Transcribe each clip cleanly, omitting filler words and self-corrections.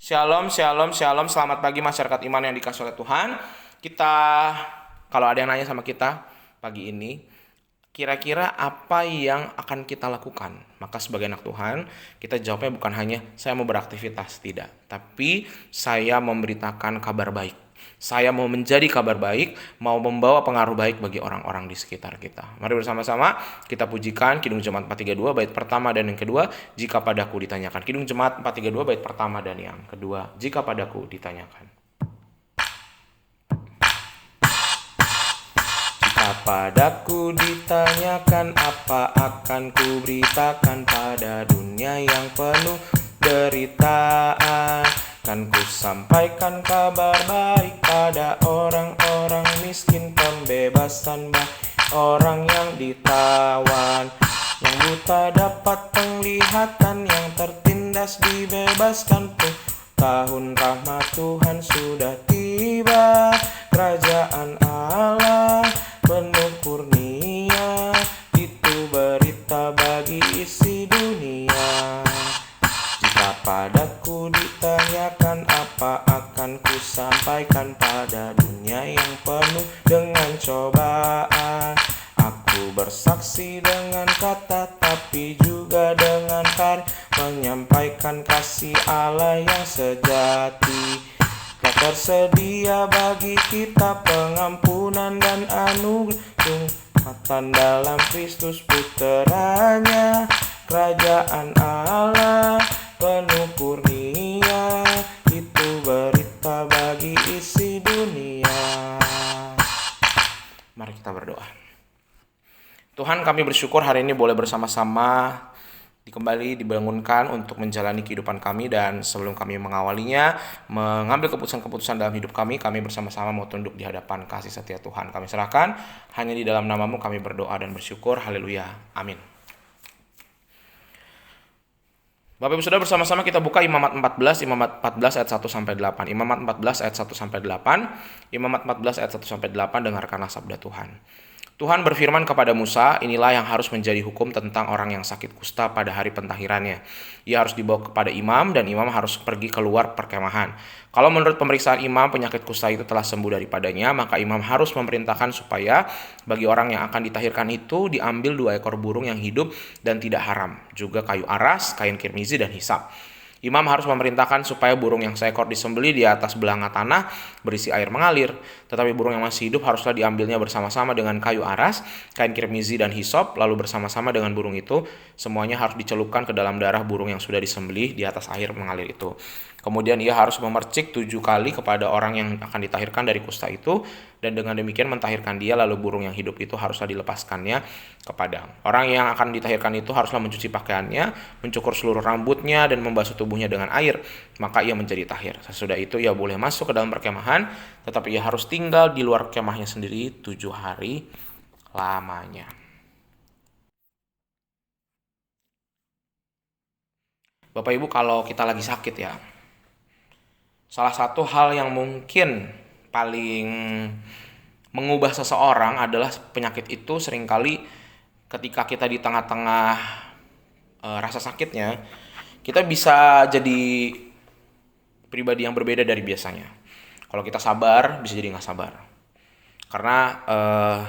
Shalom, shalom, shalom. Selamat pagi masyarakat iman yang dikasih oleh Tuhan. Kita, kalau ada yang nanya sama kita pagi ini, kira-kira apa yang akan kita lakukan? Maka sebagai anak Tuhan, kita jawabnya bukan hanya saya mau beraktivitas, tidak. Tapi saya memberitakan kabar baik. Saya mau menjadi kabar baik, mau membawa pengaruh baik bagi orang-orang di sekitar kita. Mari bersama-sama kita pujikan Kidung Jemaat 432 bait pertama dan yang kedua, jika padaku ditanyakan. Kidung Jemaat 432 bait pertama dan yang kedua, jika padaku ditanyakan. Jika padaku ditanyakan apa akan kuberitakan pada dunia yang penuh deritaan, kan ku sampaikan kabar baik pada orang-orang miskin, pembebasan bagi orang yang ditawan, yang buta dapat penglihatan, yang tertindas dibebaskan pun. Tahun rahmat Tuhan sudah tiba, kerajaan Allah penuh kurnia, itu berita bagi isi dunia. Jika padaku ditanyakan apa akan ku sampaikan pada dunia yang penuh dengan cobaan. Aku bersaksi dengan kata tapi juga dengan karya, menyampaikan kasih Allah yang sejati. Telah tersedia bagi kita pengampunan dan anugerah Tuhan dalam Kristus puteranya. Kerajaan Allah penuh kurnia, itu berita bagi isi dunia. Mari kita berdoa. Tuhan, kami bersyukur hari ini boleh bersama-sama kembali dibangunkan untuk menjalani kehidupan kami, dan sebelum kami mengawalinya, mengambil keputusan-keputusan dalam hidup kami bersama-sama mau tunduk di hadapan kasih setia Tuhan. Kami serahkan, hanya di dalam nama-Mu kami berdoa dan bersyukur. Haleluya. Amin. Bapak Ibu Saudara, bersama-sama kita buka Imamat 14 ayat 1 sampai 8. Imamat 14 ayat 1 sampai 8. Imamat 14 ayat 1 sampai 8, dengarkanlah sabda Tuhan. Tuhan berfirman kepada Musa, inilah yang harus menjadi hukum tentang orang yang sakit kusta pada hari pentahirannya. Ia harus dibawa kepada imam, dan imam harus pergi keluar perkemahan. Kalau menurut pemeriksaan imam penyakit kusta itu telah sembuh daripadanya, maka imam harus memerintahkan supaya bagi orang yang akan ditahirkan itu diambil 2 ekor burung yang hidup dan tidak haram, juga kayu aras, kain kirmizi, dan hisap. Imam harus memerintahkan supaya burung yang seekor disembelih di atas belanga tanah berisi air mengalir. Tetapi burung yang masih hidup haruslah diambilnya bersama-sama dengan kayu aras, kain kirmizi, dan hisop, lalu bersama-sama dengan burung itu. Semuanya harus dicelupkan ke dalam darah burung yang sudah disembelih di atas air mengalir itu. Kemudian ia harus memercik 7 kali kepada orang yang akan ditahirkan dari kusta itu, dan dengan demikian mentahirkan dia, lalu burung yang hidup itu haruslah dilepaskannya ke padang. Orang yang akan ditahirkan itu haruslah mencuci pakaiannya, mencukur seluruh rambutnya, dan membasuh tubuhnya dengan air, maka ia menjadi tahir. Sesudah itu ia boleh masuk ke dalam perkemahan, tetapi ia harus tinggal di luar kemahnya sendiri 7 hari lamanya. Bapak Ibu, kalau kita lagi sakit ya, salah satu hal yang mungkin paling mengubah seseorang adalah penyakit itu seringkali ketika kita di tengah-tengah rasa sakitnya, kita bisa jadi pribadi yang berbeda dari biasanya. Kalau kita sabar, bisa jadi nggak sabar. Karena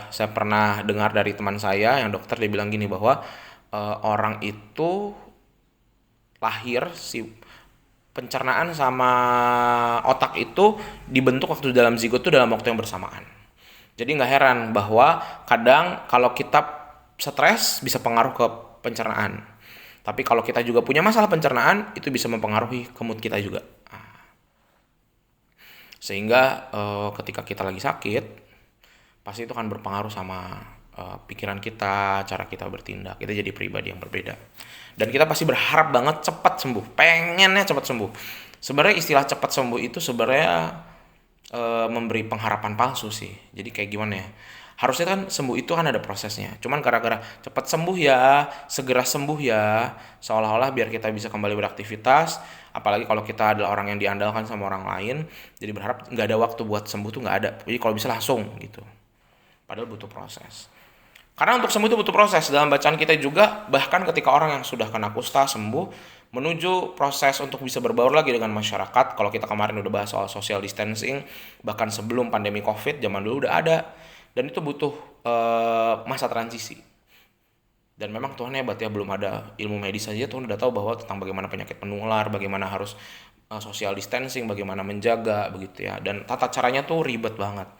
saya pernah dengar dari teman saya yang dokter, dia bilang gini bahwa orang itu lahir, si pencernaan sama otak itu dibentuk waktu dalam zigot itu dalam waktu yang bersamaan. Jadi nggak heran bahwa kadang kalau kita stres bisa pengaruh ke pencernaan. Tapi kalau kita juga punya masalah pencernaan, itu bisa mempengaruhi ke mood kita juga. Sehingga ketika kita lagi sakit, pasti itu akan berpengaruh sama pikiran kita, cara kita bertindak. Kita jadi pribadi yang berbeda. Dan kita pasti berharap banget cepat sembuh, pengennya cepat sembuh. Sebenarnya istilah cepat sembuh itu sebenarnya memberi pengharapan palsu sih. Jadi kayak gimana ya? Harusnya kan sembuh itu kan ada prosesnya. Cuman gara-gara cepat sembuh ya, segera sembuh ya, seolah-olah biar kita bisa kembali beraktivitas. Apalagi kalau kita adalah orang yang diandalkan sama orang lain, jadi berharap nggak ada waktu buat sembuh tuh nggak ada. Jadi kalau bisa langsung gitu. Padahal butuh proses. Karena untuk sembuh itu butuh proses. Dalam bacaan kita juga, bahkan ketika orang yang sudah kena kusta sembuh, menuju proses untuk bisa berbaur lagi dengan masyarakat. Kalau kita kemarin udah bahas soal social distancing, bahkan sebelum pandemi COVID, zaman dulu udah ada. Dan itu butuh masa transisi. Dan memang Tuhan hebat ya, belum ada ilmu medis saja Tuhan udah tahu bahwa tentang bagaimana penyakit menular, bagaimana harus social distancing, bagaimana menjaga begitu ya. Dan tata caranya tuh ribet banget.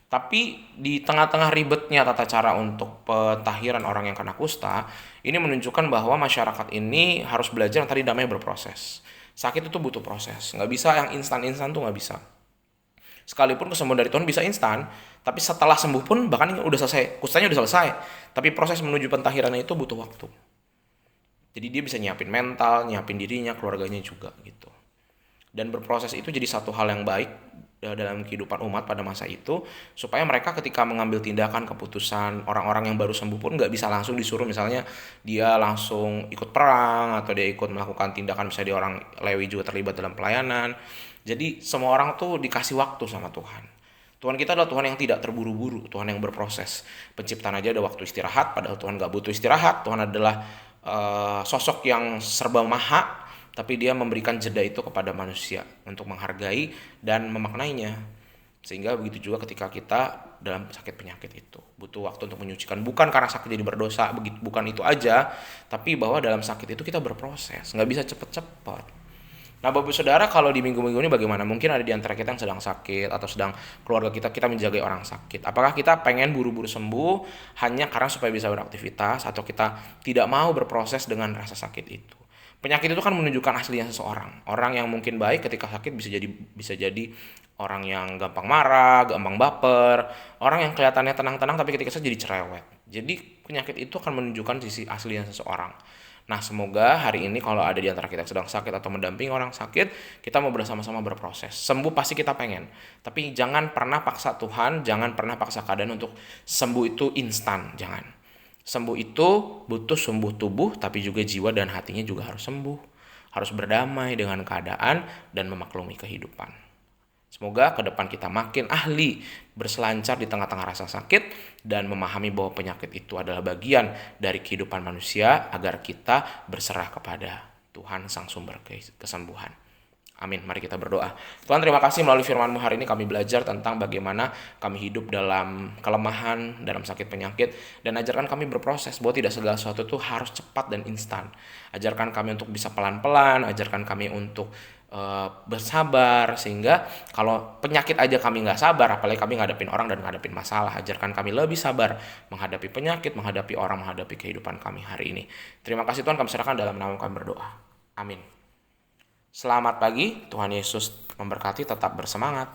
Tapi di tengah-tengah ribetnya tata cara untuk pentahiran orang yang kena kusta, ini menunjukkan bahwa masyarakat ini harus belajar yang tadi namanya berproses. Sakit itu butuh proses, nggak bisa yang instan-instan tuh nggak bisa. Sekalipun kesembuhan dari Tuhan bisa instan, tapi setelah sembuh pun bahkan ini udah selesai, kustanya udah selesai, tapi proses menuju pentahirannya itu butuh waktu. Jadi dia bisa nyiapin mental, nyiapin dirinya, keluarganya juga gitu. Dan berproses itu jadi satu hal yang baik dalam kehidupan umat pada masa itu, supaya mereka ketika mengambil tindakan keputusan, orang-orang yang baru sembuh pun nggak bisa langsung disuruh misalnya dia langsung ikut perang atau dia ikut melakukan tindakan, misalnya dia orang Lewi juga terlibat dalam pelayanan. Jadi semua orang tuh dikasih waktu sama Tuhan. Tuhan kita adalah Tuhan yang tidak terburu-buru, Tuhan yang berproses. Penciptaan aja ada waktu istirahat, padahal Tuhan gak butuh istirahat. Tuhan adalah sosok yang serba maha, tapi dia memberikan jeda itu kepada manusia untuk menghargai dan memaknainya. Sehingga begitu juga ketika kita dalam sakit penyakit itu butuh waktu untuk menyucikan, bukan karena sakit jadi berdosa, bukan itu aja, tapi bahwa dalam sakit itu kita berproses, nggak bisa cepet-cepet. Nah, Bapak Saudara, kalau di minggu-minggu ini bagaimana? Mungkin ada di antara kita yang sedang sakit atau sedang keluarga kita menjaga orang sakit. Apakah kita pengen buru-buru sembuh hanya karena supaya bisa beraktivitas, atau kita tidak mau berproses dengan rasa sakit itu? Penyakit itu kan menunjukkan aslinya seseorang. Orang yang mungkin baik ketika sakit bisa jadi orang yang gampang marah, gampang baper, orang yang kelihatannya tenang-tenang tapi ketika sakit jadi cerewet. Jadi penyakit itu akan menunjukkan sisi aslinya seseorang. Nah, semoga hari ini kalau ada di antara kita yang sedang sakit atau mendampingi orang sakit, kita mau bersama-sama berproses. Sembuh pasti kita pengen, tapi jangan pernah paksa Tuhan, jangan pernah paksa keadaan untuk sembuh itu instan, jangan. Sembuh itu butuh sembuh tubuh, tapi juga jiwa dan hatinya juga harus sembuh. Harus berdamai dengan keadaan dan memaklumi kehidupan. Semoga ke depan kita makin ahli berselancar di tengah-tengah rasa sakit dan memahami bahwa penyakit itu adalah bagian dari kehidupan manusia agar kita berserah kepada Tuhan Sang Sumber kesembuhan. Amin. Mari kita berdoa. Tuhan, terima kasih melalui firman-Mu hari ini kami belajar tentang bagaimana kami hidup dalam kelemahan, dalam sakit penyakit, dan ajarkan kami berproses bahwa tidak segala sesuatu itu harus cepat dan instan. Ajarkan kami untuk bisa pelan-pelan, ajarkan kami untuk bersabar, sehingga kalau penyakit aja kami nggak sabar, apalagi kami ngadepin orang dan ngadepin masalah. Ajarkan kami lebih sabar menghadapi penyakit, menghadapi orang, menghadapi kehidupan kami hari ini. Terima kasih Tuhan, kami serahkan dalam nama kami berdoa. Amin. Selamat pagi, Tuhan Yesus memberkati, tetap bersemangat.